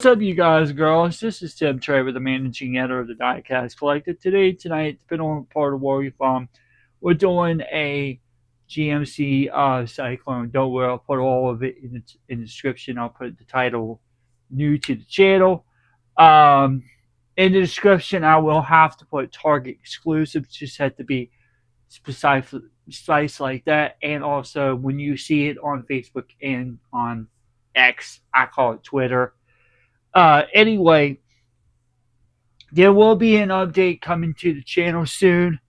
What's up, you guys, girls? This is Tim Trevor, the managing editor of the Diecast Collective. Tonight, depending on the part of where you're from, we're doing a GMC Cyclone. Don't worry, I'll put all of it in the description. I'll put the title new to the channel. Um, in the description, I will have to put Target exclusive. Just had to be precise like that. And also, when you see it on Facebook and on X, I call it Twitter. Anyway, there will be an update coming to the channel soon.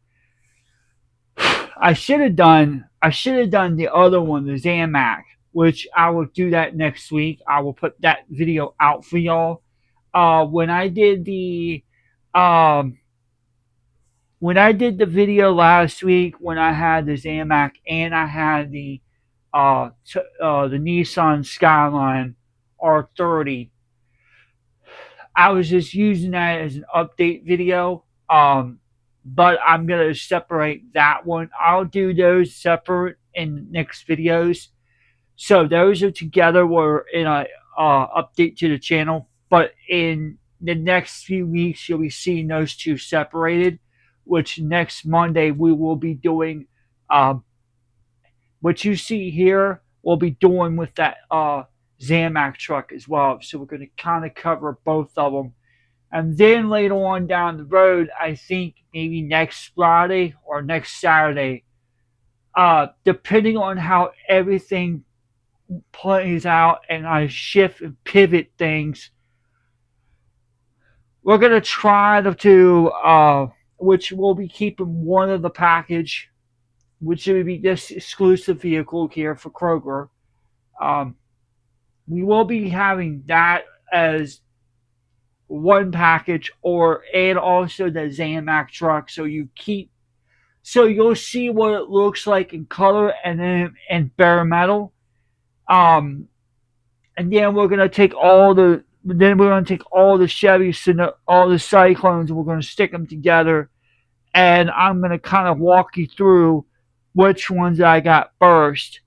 I should have done the other one, the Zamac, which I will do that next week. I will put that video out for y'all. When I did the um when I did the video last week, when I had the Zamac and I had the Nissan Skyline R30, I was just using that as an update video. But I'm gonna separate that one. I'll do those separate in next videos. So those are together. We're in a update to the channel. But in the next few weeks, you'll be seeing those two separated. Which next Monday we will be doing. What you see here, we'll be doing with that Zamac truck as well. So we're going to kind of cover both of them. And then later on down the road, I think maybe next Friday or next Saturday, depending on how everything plays out and I shift and pivot things, we're going to try which we'll be keeping one of the package, which will be this exclusive vehicle here for Kroger. Um, we will be having that as one package or and also the Zamac truck, so you'll see what it looks like in color and then in bare metal. Um and then we're gonna take all the Chevys and all the Cyclones, and we're gonna stick them together, and I'm gonna kind of walk you through which ones I got first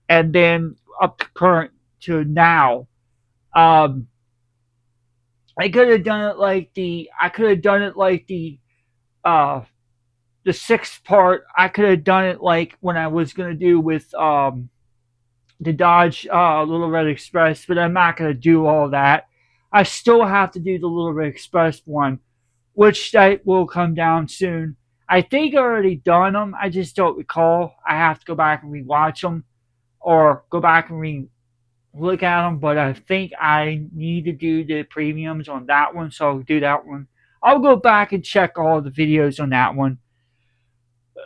and then up to current to now. um I could have done it like uh the sixth part. I could have done it like when I was gonna do with the Dodge Little Red Express, but I'm not gonna do all that. I still have to do the Little Red Express one, which that will come down soon. I think I already done them. I just don't recall. I have to go back and rewatch them or go back and look at them. But I think I need to do the premiums on that one, so I'll do that one. I'll go back and check all the videos on that one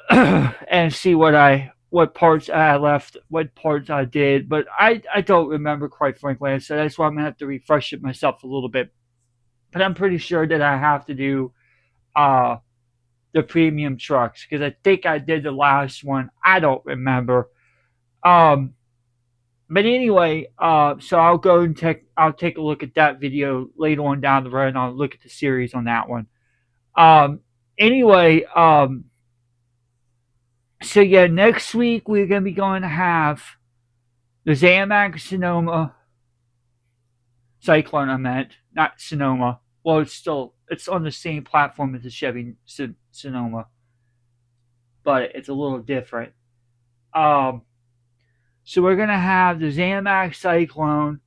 and see what parts I left, what parts I did, but I don't remember, quite frankly. So that's why I'm gonna have to refresh it myself a little bit. But I'm pretty sure that I have to do uh the premium trucks because I think I did the last one. I don't remember. Um, but anyway, so I'll take a look at that video later on down the road, and I'll look at the series on that one. Um, anyway, so yeah, next week we're gonna be going to have the Zamac Sonoma Cyclone. I meant not Sonoma. Well, it's on the same platform as the Chevy Sonoma, but it's a little different. Um, so we're gonna have the Zamac Cyclone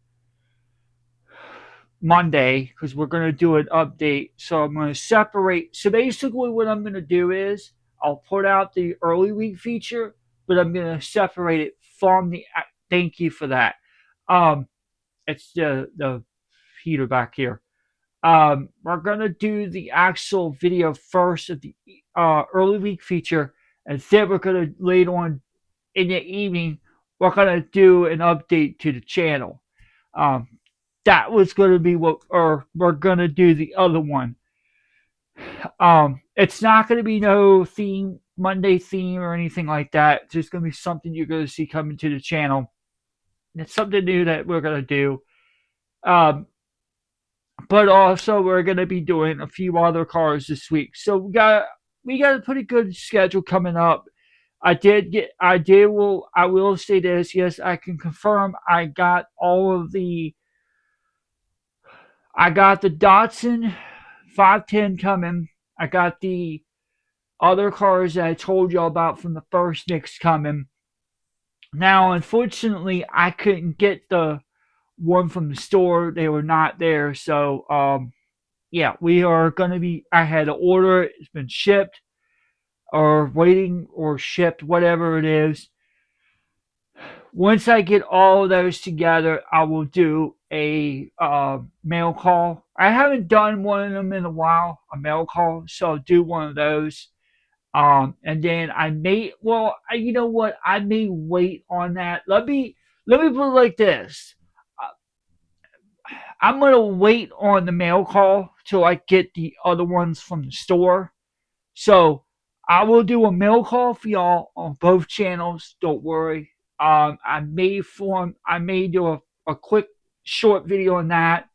Monday because we're gonna do an update. So I'm gonna separate. So basically, what I'm gonna do is I'll put out the early week feature, but I'm gonna separate it from the. Thank you for that. Um, it's the heater back here. We're gonna do the actual video first of the early week feature, and then we're gonna later on in the evening we're gonna do an update to the channel. Um, that was gonna be what, or we're gonna do the other one. It's not gonna be no theme Monday theme or anything like that. It's just gonna be something you're gonna see coming to the channel. It's something new that we're gonna do. Um, but also we're going to be doing a few other cars this week. So we got a pretty good schedule coming up. I will say this. Yes, I can confirm I got all of the I got the Datsun 510 coming. I got the other cars that I told you about from the first mix coming. Now, unfortunately, I couldn't get the one from the store. They were not there. So, yeah, we are going to be. I had to order it. It's been shipped or waiting or shipped, whatever it is. Once I get all of those together, I will do a mail call. I haven't done one of them in a while, a mail call, so I'll do one of those. And then I may, well, you know what? I may wait on that. Let me put it like this. Uh, I'm gonna wait on the mail call till I get the other ones from the store. So I will do a mail call for y'all on both channels. Don't worry. I may do a quick short video on that.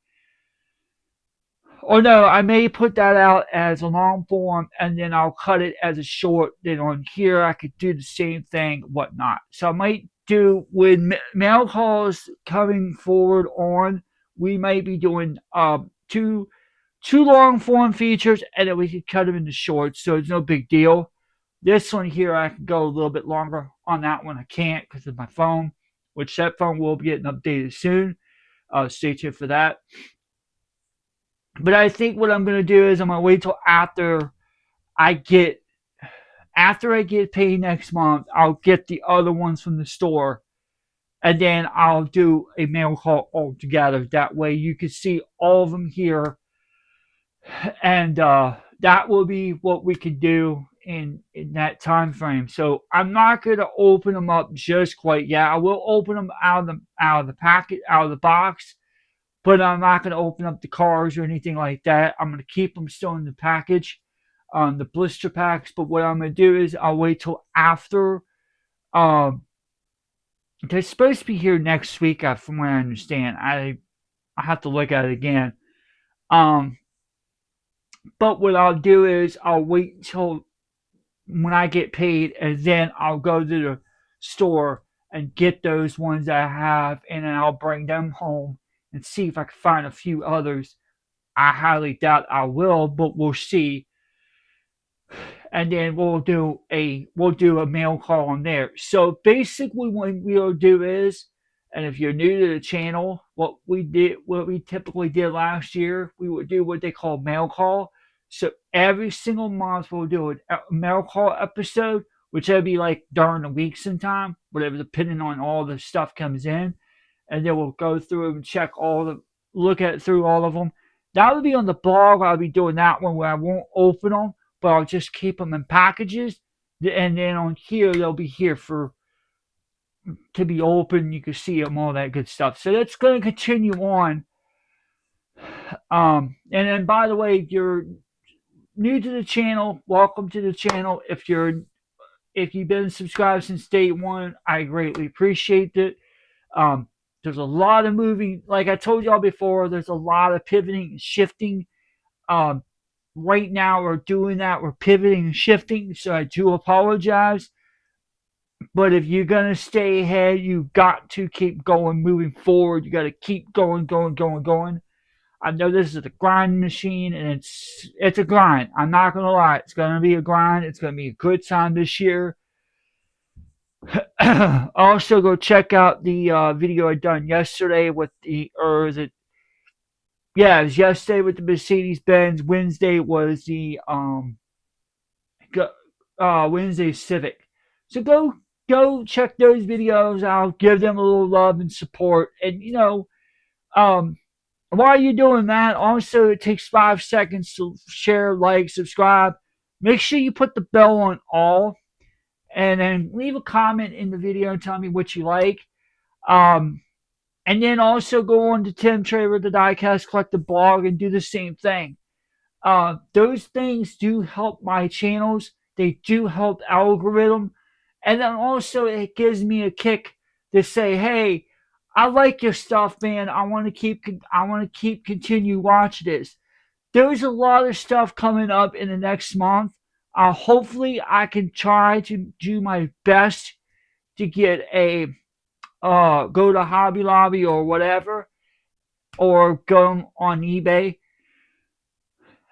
Or no, I may put that out as a long form and then I'll cut it as a short. Then on here I could do the same thing, whatnot. So I might do with mail calls coming forward on. We might be doing two long form features and then we could cut them into shorts. So it's no big deal. This one here, I can go a little bit longer. On that one, I can't because of my phone, which that phone will be getting updated soon. Stay tuned for that. But I think what I'm going to do is I'm going to wait till I get after I get paid next month. I'll get the other ones from the store, and then I'll do a mail call all together. That way, you can see all of them here, and that will be what we can do in that time frame. So I'm not going to open them up just quite yet. I will open them out of the packet, out of the box, but I'm not going to open up the cars or anything like that. I'm going to keep them still in the package, the blister packs. But what I'm going to do is I'll wait till after. Um, they're supposed to be here next week, from what I understand. I have to look at it again. Um, but what I'll do is I'll wait until when I get paid, and then I'll go to the store and get those ones that I have, and then I'll bring them home and see if I can find a few others. I highly doubt I will, but we'll see. And then we'll do a mail call on there. So basically, what we'll do is, and if you're new to the channel, what we typically did last year, we would do what they call mail call. So every single month we'll do a mail call episode, which will be like during the week sometime, whatever, depending on all the stuff comes in, and then we'll go through and look at through all of them. That will be on the blog. I'll be doing that one where I won't open them, but I'll just keep them in packages. And then on here, they'll be here to be open. You can see them, all that good stuff. So that's going to continue on. And then, by the way, if you're new to the channel, welcome to the channel. If you've been subscribed since day one, I greatly appreciate it. Um, there's a lot of moving, like I told y'all before. There's a lot of pivoting and shifting. Um, right now we're doing that. We're pivoting and shifting. So I do apologize. But if you're gonna stay ahead, you got to keep going, moving forward. You got to keep going, going, going, going. I know this is a grind machine, and it's a grind. I'm not gonna lie, it's gonna be a grind. It's gonna be a good time this year. Also, go check out the video I done yesterday with yeah, it was yesterday with the Mercedes Benz. Wednesday was the Wednesday Civic. So go check those videos out. Give them a little love and support. And um, while you're doing that, also it takes 5 seconds to share, like, subscribe. Make sure you put the bell on all, and then leave a comment in the video and tell me what you like. Um, and then also go on to Tim Traver, the Diecast Collector blog, and do the same thing. Those things do help my channels. They do help algorithm. And then also it gives me a kick to say, hey, I like your stuff, man. I want to keep continue watching this. There's a lot of stuff coming up in the next month. Hopefully I can try to do my best to get a go to Hobby Lobby or whatever or go on eBay,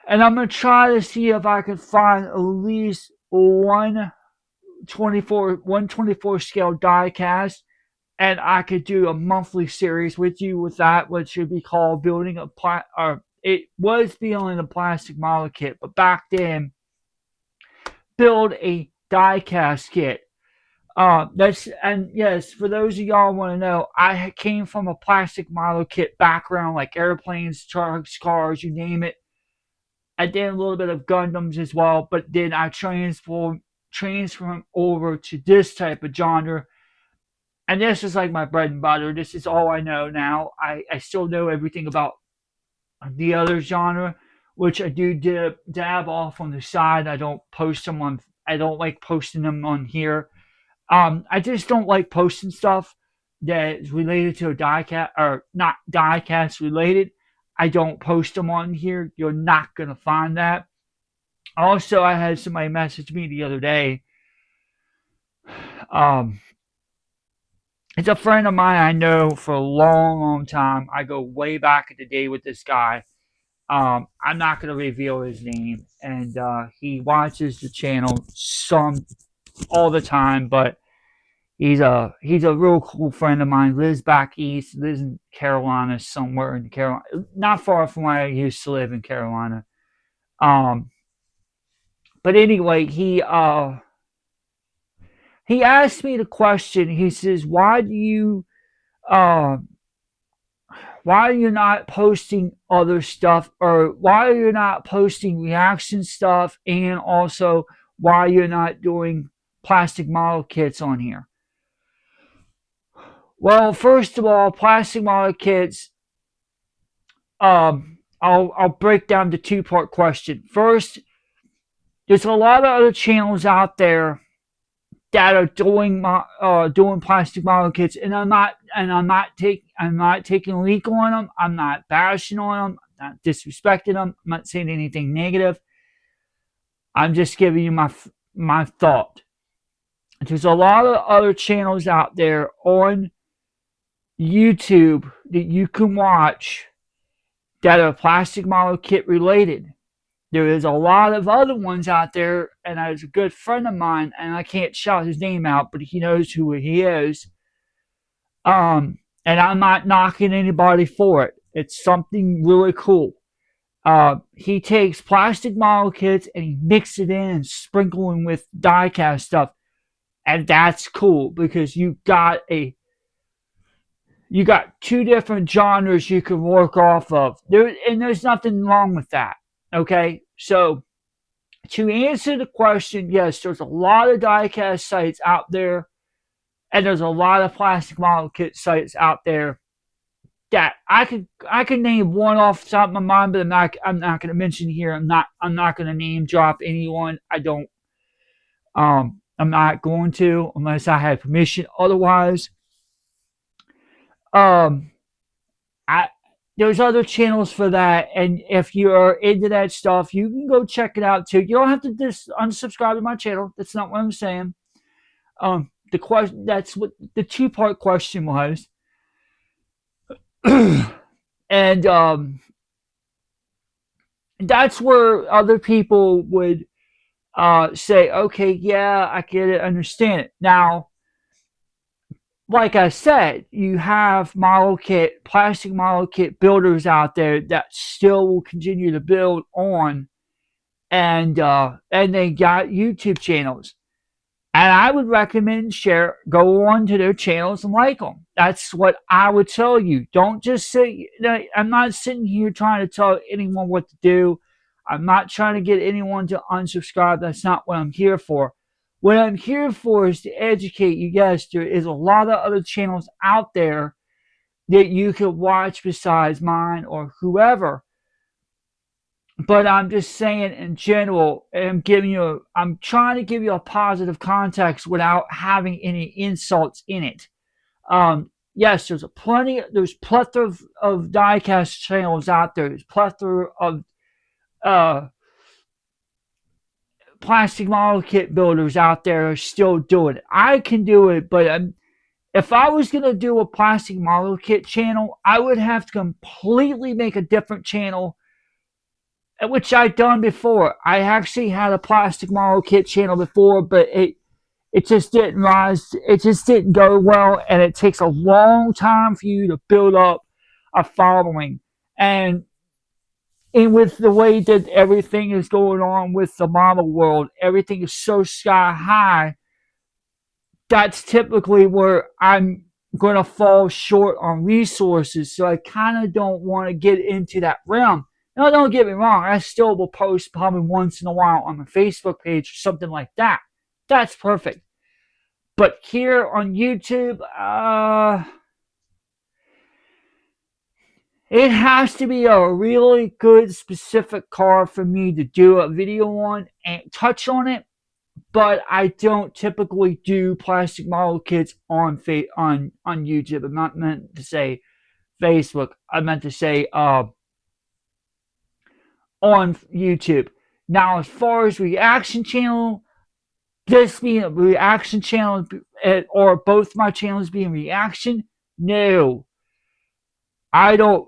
and I'm gonna try to see if I can find at least 124 scale die cast, and I could do a monthly series with you with that, which should be called building a or it was building a plastic model kit, but back then, build a die cast kit. That's and yes, for those of y'all want to know, I came from a plastic model kit background, like airplanes, trucks, cars, you name it. I did a little bit of Gundams as well, but then I transform over to this type of genre. And this is like my bread and butter. This is all I know now. I still know everything about the other genre, which I do dab off on the side. I don't post them on. I don't like posting them on here. I just don't like posting stuff that is related to a diecast or not diecast related. I don't post them on here. You're not gonna find that. Also, I had somebody message me the other day. Um, it's a friend of mine I know for a long, long time. I go way back in the day with this guy. I'm not gonna reveal his name, and he watches the channel some all the time, but he's a real cool friend of mine. Lives back east. Lives in Carolina, somewhere in Carolina, not far from where I used to live in Carolina. Um, but anyway, he asked me the question. He says, uh, why are you not posting other stuff, or why are you not posting reaction stuff, and also why you're not doing plastic model kits on here?" Well, first of all, plastic model kits. I'll break down the two-part question. First, there's a lot of other channels out there that are doing plastic model kits, and I'm not taking a leak on them. I'm not bashing on them. I'm not disrespecting them. I'm not saying anything negative. I'm just giving you my thought. There's a lot of other channels out there on YouTube that you can watch that are plastic model kit related. There is a lot of other ones out there, and there's a good friend of mine, and I can't shout his name out, but he knows who he is. And I'm not knocking anybody for it. It's something really cool. He takes plastic model kits and he mixes it in and sprinkling with die cast stuff, and that's cool because you got two different genres you can work off of. There's nothing wrong with that. Okay, so to answer the question, yes, there's a lot of diecast sites out there, and there's a lot of plastic model kit sites out there that I could name one off the top of my mind, but I'm not going to mention here. I'm not going to name drop anyone. I'm not going to unless I have permission. Otherwise, um, I there's other channels for that, and if you're into that stuff, you can go check it out too. You don't have to just unsubscribe to my channel. That's not what I'm saying. The question that's what the two-part question was, and that's where other people would say, okay, yeah, I get it, understand it. Now, like I said, you have plastic model kit builders out there that still will continue to build on, and they got YouTube channels. And I would recommend go on to their channels and like them. That's what I would tell you. Don't just say, I'm not sitting here trying to tell anyone what to do. I'm not trying to get anyone to unsubscribe. That's not what I'm here for. What I'm here for is to educate you. Yes, there is a lot of other channels out there that you could watch besides mine or whoever. But I'm just saying in general, I'm trying to give you a positive context without having any insults in it. Yes, there's plethora of diecast channels out there. There's plethora of uh, plastic model kit builders out there are still doing it. I can do it, but If I was going to do a plastic model kit channel, I would have to completely make a different channel, which I've done before. I actually had a plastic model kit channel before, but it just didn't rise. It just didn't go well, and it takes a long time for you to build up a following. And with the way that everything is going on with the model world, everything is so sky high. That's typically where I'm going to fall short on resources. So I kind of don't want to get into that realm. Now, don't get me wrong, I still will post probably once in a while on my Facebook page or something like that. That's perfect. But here on YouTube, it has to be a really good specific car for me to do a video on and touch on it. But I don't typically do plastic model kits on YouTube. I'm not meant to say Facebook. I meant to say on YouTube. Now, as far as reaction channel, this being a reaction channel or both my channels being reaction, no, I don't.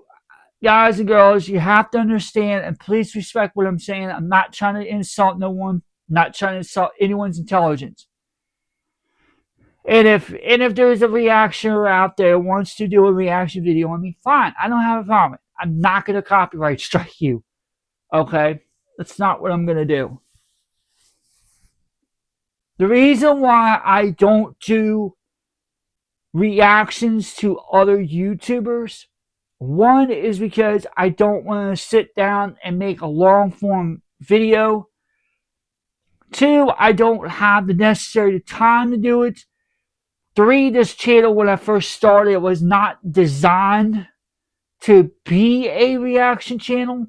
Guys and girls, you have to understand and please respect what I'm saying. I'm not trying to insult no one. I'm not trying to insult anyone's intelligence. And if there's a reactioner out there who wants to do a reaction video on me, fine. I don't have a problem. I'm not going to copyright strike you. Okay? That's not what I'm going to do. The reason why I don't do reactions to other YouTubers, one is because I don't want to sit down and make a long form video. Two, I don't have the necessary time to do it. Three, this channel when I first started was not designed to be a reaction channel.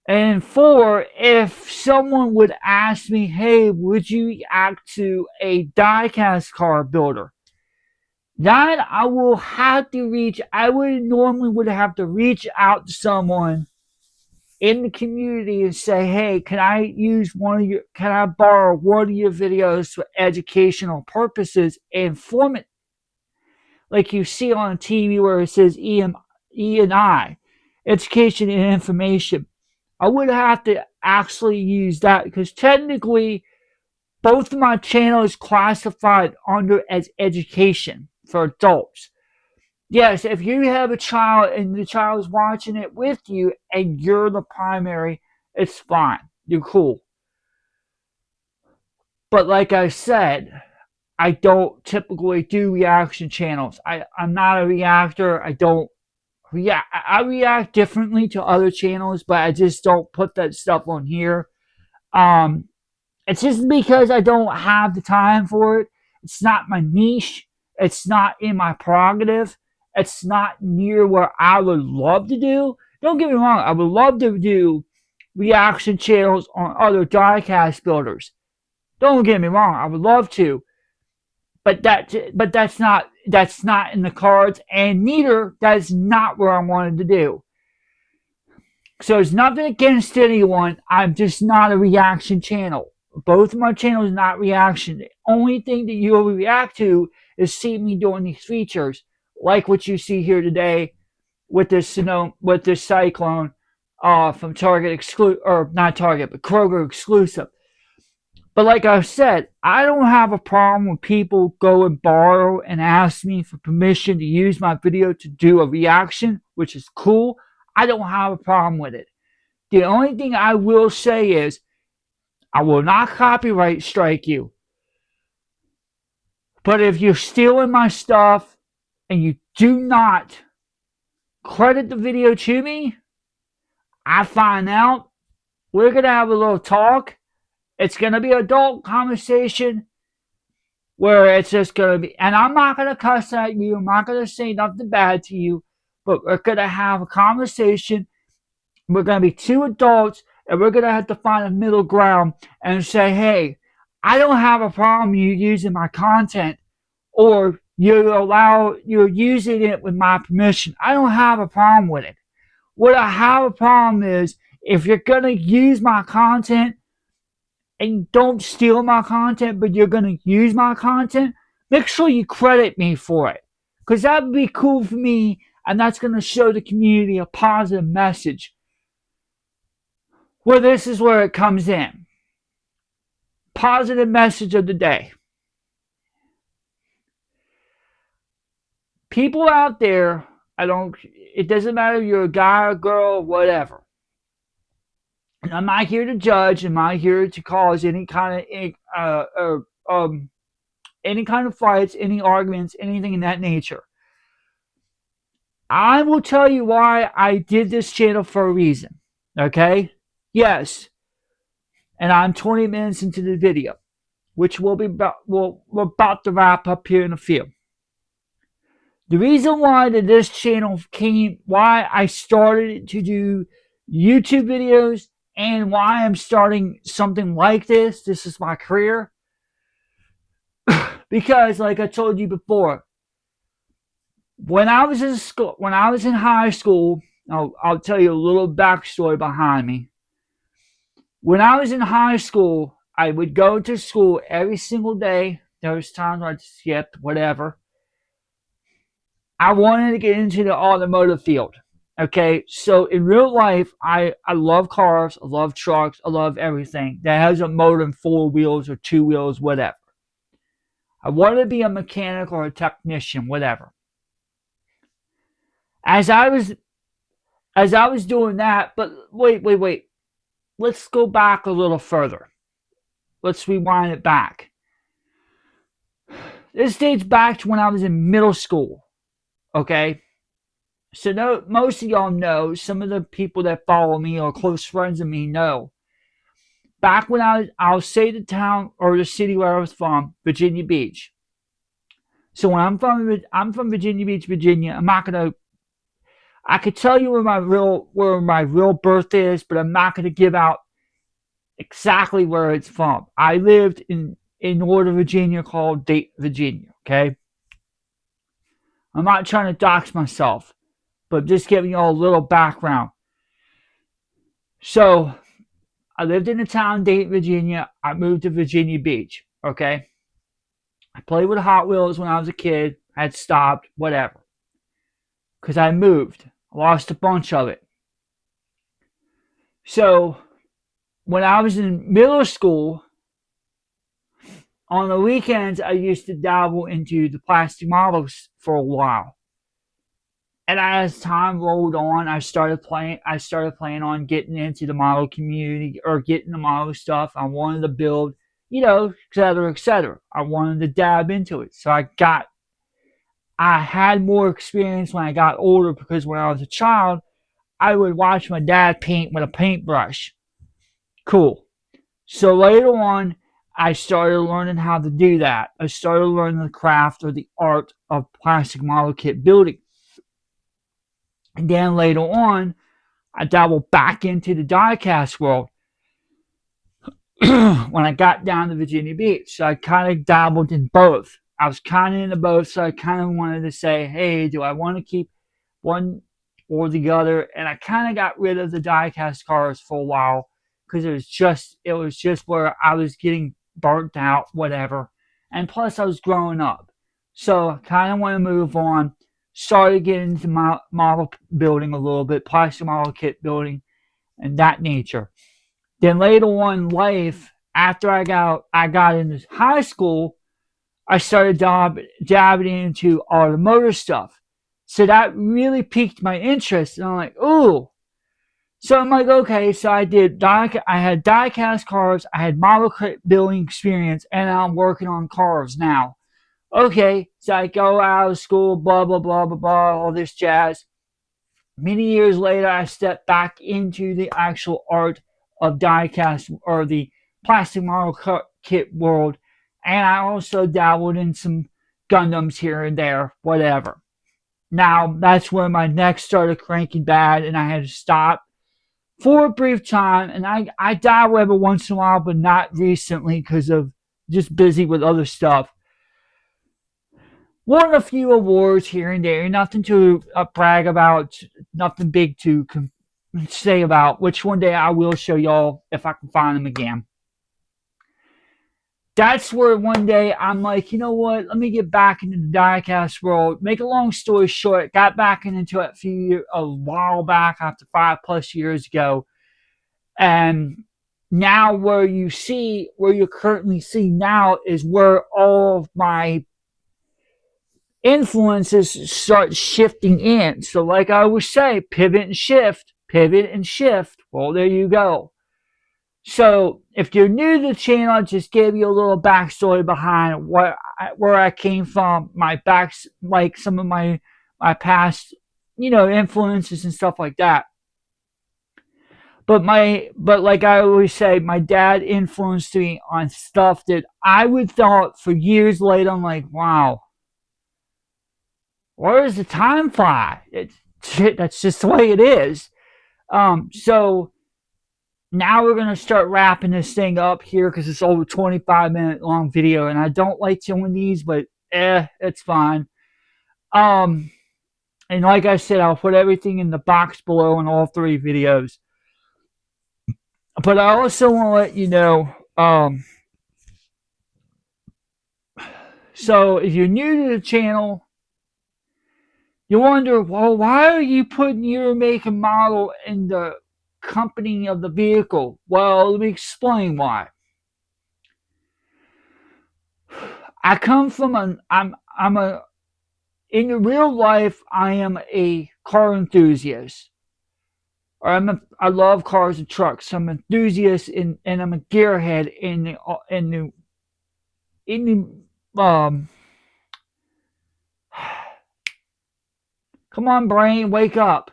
And four, if someone would ask me, hey, would you react to a diecast car builder? That I will have to reach, I would normally have to reach out to someone in the community and say, hey, can I borrow one of your videos for educational purposes and form it like you see on TV where it says E&I, education and information. I would have to actually use that because technically both of my channels classified under as education for adults. Yes, if you have a child and the child is watching it with you and you're the primary, it's fine. You're cool. But like I said, I don't typically do reaction channels. I'm not a reactor. I don't react. I react differently to other channels, but I just don't put that stuff on here. It's just because I don't have the time for it. It's not my niche. It's not in my prerogative. It's not near where I would love to do. Don't get me wrong. I would love to do reaction channels on other diecast builders. Don't get me wrong. I would love to. But that's not in the cards, and neither that's not what I wanted to do. So it's nothing against anyone. I'm just not a reaction channel. Both of my channels are not reaction. The only thing that you will react to is see me doing these features, like what you see here today with this Syclone from Target or not Target, but Kroger exclusive. But like I said, I don't have a problem when people go and borrow and ask me for permission to use my video to do a reaction, which is cool. I don't have a problem with it. The only thing I will say is I will not copyright strike you. But if you're stealing my stuff and you do not credit the video to me, I find out, we're going to have a little talk. It's going to be an adult conversation where it's just going to be, and I'm not going to cuss at you. I'm not going to say nothing bad to you, but we're going to have a conversation. We're going to be two adults, and we're going to have to find a middle ground and say, hey, I don't have a problem you using my content, or you're using it with my permission. I don't have a problem with it. What I have a problem is if you're going to use my content and don't steal my content, but you're going to use my content, make sure you credit me for it. Because that would be cool for me, and that's going to show the community a positive message. Well, this is where it comes in. Positive message of the day. People out there, it doesn't matter if you're a guy or girl or whatever. And I'm not here to judge. I'm not here to cause any kind of fights, any arguments, anything in that nature. I will tell you why I did this channel for a reason. Okay? Yes. And I'm 20 minutes into the video, which we're about to wrap up here in a few. The reason why this channel why I started to do YouTube videos and why I'm starting something like this is my career. Because, like I told you before, when I was in high school, I'll tell you a little backstory behind me. When I was in high school, I would go to school every single day. There was times where I'd skip, whatever. I wanted to get into the automotive field. Okay, so in real life, I love cars, I love trucks, I love everything that has a motor and 4 wheels or 2 wheels, whatever. I wanted to be a mechanic or a technician, whatever. As I was doing that, but wait. Let's go back a little further. Let's rewind it back. This dates back to when I was in middle school. Okay? So most of y'all know, some of the people that follow me or close friends of me know. Back when I'll say the town or the city where I was from, Virginia Beach. So when I'm from Virginia Beach, Virginia. I could tell you where my real birth is, but I'm not gonna give out exactly where it's from. I lived in Northern Virginia called Dayton, Virginia. Okay, I'm not trying to dox myself, but just giving you all a little background. So I lived in the town Dayton, Virginia. I moved to Virginia Beach. Okay, I played with Hot Wheels when I was a kid. I had stopped, whatever, because I moved. I lost a bunch of it. So when I was in middle school, on the weekends, I used to dabble into the plastic models for a while. And as time rolled on, I started playing on getting into the model community or getting the model stuff. I wanted to build, et cetera, et cetera. I wanted to dab into it. So I had more experience when I got older because when I was a child, I would watch my dad paint with a paintbrush. Cool. So later on, I started learning how to do that. I started learning the craft or the art of plastic model kit building. And then later on, I dabbled back into the diecast world when I got down to Virginia Beach. So I kind of dabbled in both. I was kind of into both, so I kind of wanted to say, hey, do I want to keep one or the other? And I kind of got rid of the diecast cars for a while because it was just where I was getting burnt out, whatever. And plus, I was growing up. So I kind of want to move on. Started getting into model building a little bit, plastic model kit building, and that nature. Then later on in life, after I got into high school, I started dabbing into automotive stuff. So that really piqued my interest, and I'm like, ooh. So I'm like, okay. So I had die-cast cars, I had model kit building experience, and I'm working on cars now. Okay, so I go out of school, blah, blah, blah, blah, blah, all this jazz. Many years later, I stepped back into the actual art of diecast or the plastic model kit world, and I also dabbled in some Gundams here and there, whatever. Now, that's where my neck started cranking bad, and I had to stop for a brief time, and I dabble every once in a while, but not recently because of just busy with other stuff. Won a few awards here and there, nothing to brag about, nothing big to say about, which one day I will show y'all if I can find them again. that's where one day I'm like, you know what? Let me get back into the diecast world. Make a long story short, got back into it a while back, after 5+ years ago, and now where you currently see now is where all of my influences start shifting in. So, like I always say, pivot and shift, pivot and shift. Well, there you go. So, if you're new to the channel, I just gave you a little backstory behind where I came from, my backs, like some of my past, influences and stuff like that. But like I always say, my dad influenced me on stuff that I would thought for years later. I'm like, wow, where does the time fly? That's just the way it is. So now we're gonna start wrapping this thing up here because it's over 25-minute long video, and I don't like doing these, but it's fine. Um, and like I said, I'll put everything in the box below in all three videos. But I also want to let you know. So if you're new to the channel, you wonder, well, why are you putting your make and model in the company of the vehicle? Well, let me explain why. I come from I'm a in real life I am a car enthusiast. Or I love cars and trucks. I'm an enthusiast and I'm a gearhead in the come on brain, wake up.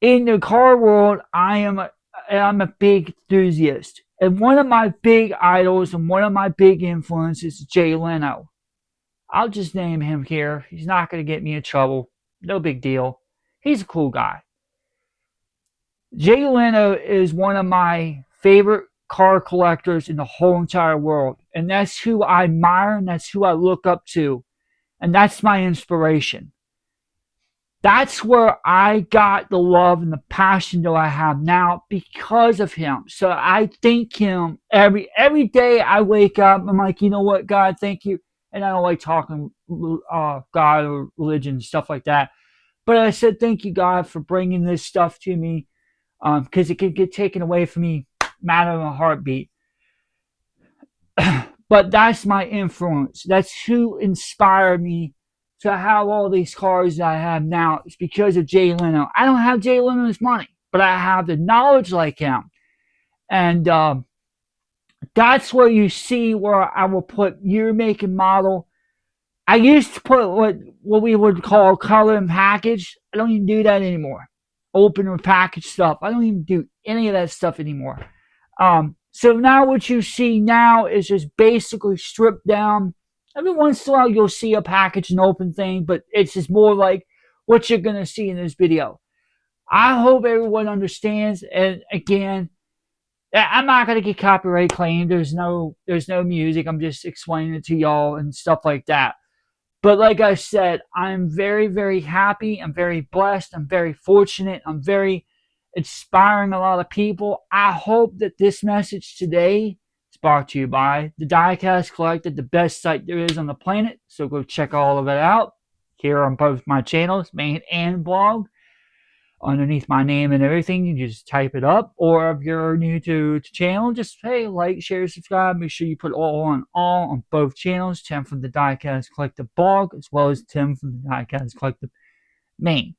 In the car world, I'm a big enthusiast. And one of my big idols and one of my big influences is Jay Leno. I'll just name him here. He's not going to get me in trouble. No big deal. He's a cool guy. Jay Leno is one of my favorite car collectors in the whole entire world. And that's who I admire and that's who I look up to. And that's my inspiration. That's where I got the love and the passion that I have now because of him. So I thank him every day I wake up. I'm like, you know what, God, thank you. And I don't like talking God or religion and stuff like that. But I said, thank you, God, for bringing this stuff to me, because it could get taken away from me, matter of a heartbeat. But that's my influence. That's who inspired me to have all these cars that I have now. It's because of Jay Leno. I don't have Jay Leno's money, but I have the knowledge like him. And that's where you see where I will put year, make, and model. I used to put what we would call color and package. I don't even do that anymore. Open or package stuff. I don't even do any of that stuff anymore. So now what you see now is just basically stripped down. Every once in a while you'll see a package and open thing, but it's just more like what you're going to see in this video. I hope everyone understands. And again, I'm not going to get copyright claimed. There's no music. I'm just explaining it to y'all and stuff like that. But like I said, I'm very, very happy. I'm very blessed. I'm very fortunate. I'm very inspiring a lot of people. I hope that this message today is brought to you by the Diecast Collector, the best site there is on the planet. So go check all of it out here on both my channels, main and blog. Underneath my name and everything, you just type it up. Or if you're new to the channel, just hey, like, share, subscribe. Make sure you put all on both channels. Tim from the Diecast Collective blog, as well as Tim from the Diecast Collective main.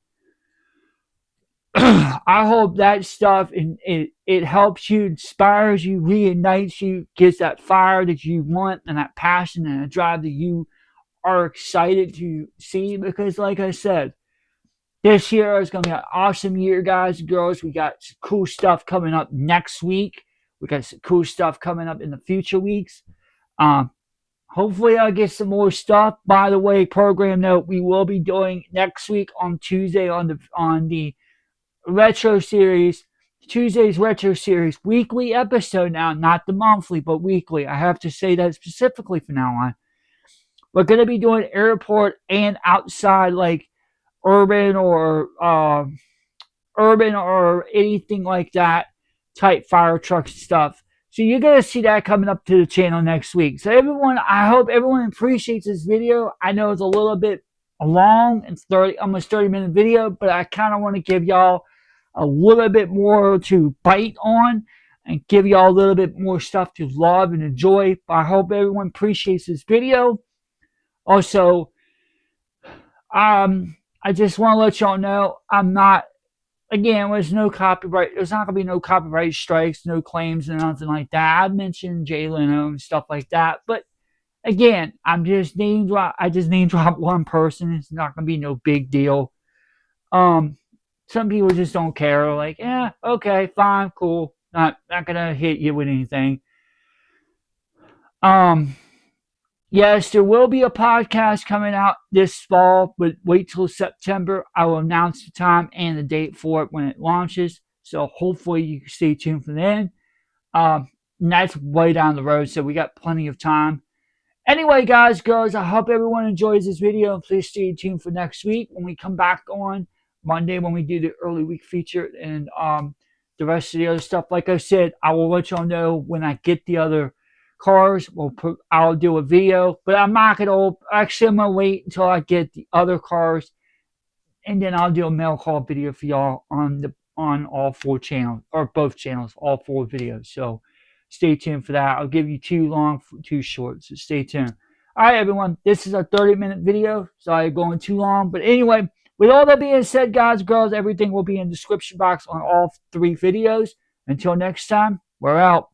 I hope that stuff it helps you, inspires you, reunites you, gives that fire that you want and that passion and that drive that you are excited to see. Because like I said, this year is going to be an awesome year, guys and girls. We got some cool stuff coming up next week. We got some cool stuff coming up in the future weeks. Hopefully I'll get some more stuff. By the way, program note, we will be doing next week on Tuesday on the retro series. Tuesday's retro series weekly episode now, not the monthly, but weekly. I have to say that specifically from now on. We're going to be doing airport and outside, like urban or anything like that type fire truck stuff. So you're going to see that coming up to the channel next week. So everyone, I hope everyone appreciates this video. I know it's a little bit long. It's almost 30-minute video, but I kind of want to give y'all a little bit more to bite on and give y'all a little bit more stuff to love and enjoy. But I hope everyone appreciates this video. Also, I just want to let y'all know I'm not, again, there's no copyright. There's not going to be no copyright strikes, no claims, and nothing like that. I mentioned Jay Leno and stuff like that, but again, I just name drop one person. It's not going to be no big deal. Some people just don't care. Like, yeah, okay, fine, cool. Not going to hit you with anything. Yes, there will be a podcast coming out this fall, but wait till September. I will announce the time and the date for it when it launches. So hopefully you can stay tuned for then. And that's way down the road, so we got plenty of time. Anyway, guys, girls, I hope everyone enjoys this video. Please stay tuned for next week when we come back on Monday when we do the early week feature and the rest of the other stuff. Like I said, I will let y'all know when I get the other cars. I'll do a video, but I'm not gonna. Actually, I'm gonna wait until I get the other cars, and then I'll do a mail call video for y'all on all four channels or both channels, all four videos. So stay tuned for that. I'll give you too long, too short. So stay tuned. All right, everyone. This is a 30-minute video. Sorry, going too long, but anyway. With all that being said, guys, girls, everything will be in the description box on all three videos. Until next time, we're out.